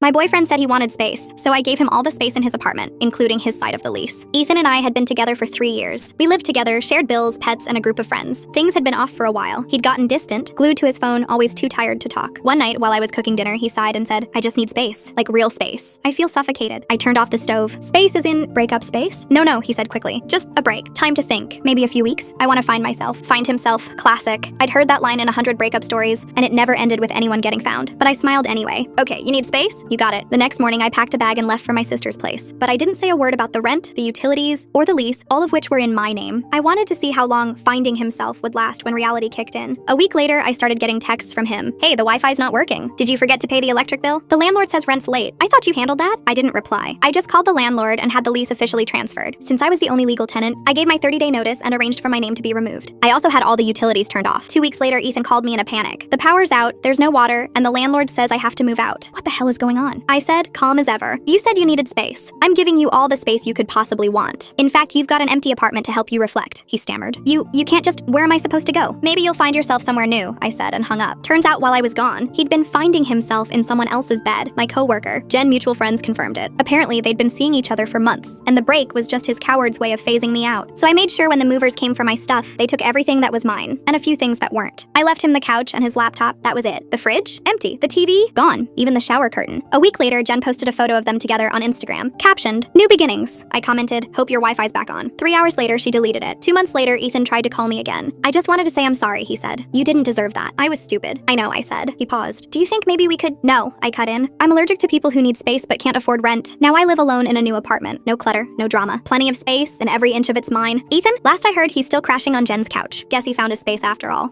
My boyfriend said he wanted space, so I gave him all the space in his apartment, including his side of the lease. Ethan and I had been together for 3 years. We lived together, shared bills, pets, and a group of friends. Things had been off for a while. He'd gotten distant, glued to his phone, always too tired to talk. One night, while I was cooking dinner, he sighed and said, "I just need space. Like real space. I feel suffocated." I turned off the stove. "Space is in breakup space?" No, he said quickly. "Just a break. Time to think. Maybe a few weeks. I want to find myself." Find himself. Classic. I'd heard that line in 100 breakup stories, and it never ended with anyone getting found. But I smiled anyway. "Okay, you need space? You got it." The next morning, I packed a bag and left for my sister's place. But I didn't say a word about the rent, the utilities, or the lease, all of which were in my name. I wanted to see how long finding himself would last when reality kicked in. A week later, I started getting texts from him. "Hey, the Wi-Fi's not working. Did you forget to pay the electric bill? The landlord says rent's late. I thought you handled that." I didn't reply. I just called the landlord and had the lease officially transferred. Since I was the only legal tenant, I gave my 30-day notice and arranged for my name to be removed. I also had all the utilities turned off. 2 weeks later, Ethan called me in a panic. "The power's out, there's no water, and the landlord says I have to move out." What the hell is going on? I said, calm as ever, "You said you needed space. I'm giving you all the space you could possibly want. In fact, you've got an empty apartment to help you reflect," he stammered. You can't just, where am I supposed to go?" "Maybe you'll find yourself somewhere new," I said and hung up. Turns out while I was gone, he'd been finding himself in someone else's bed. My coworker, Jen, mutual friends, confirmed it. Apparently, they'd been seeing each other for months, and the break was just his coward's way of phasing me out. So I made sure when the movers came for my stuff, they took everything that was mine, and a few things that weren't. I left him the couch and his laptop, that was it. The fridge? Empty. The TV? Gone. Even the shower curtain. A week later, Jen posted a photo of them together on Instagram, captioned, "New beginnings." I commented, "Hope your Wi-Fi's back on." 3 hours later, she deleted it. 2 months later, Ethan tried to call me again. "I just wanted to say I'm sorry," he said. "You didn't deserve that. I was stupid." "I know," I said. He paused. "Do you think maybe we could—" "No," I cut in. "I'm allergic to people who need space but can't afford rent. Now I live alone in a new apartment. No clutter, no drama. Plenty of space, and every inch of it's mine." Ethan? Last I heard, he's still crashing on Jen's couch. Guess he found his space after all.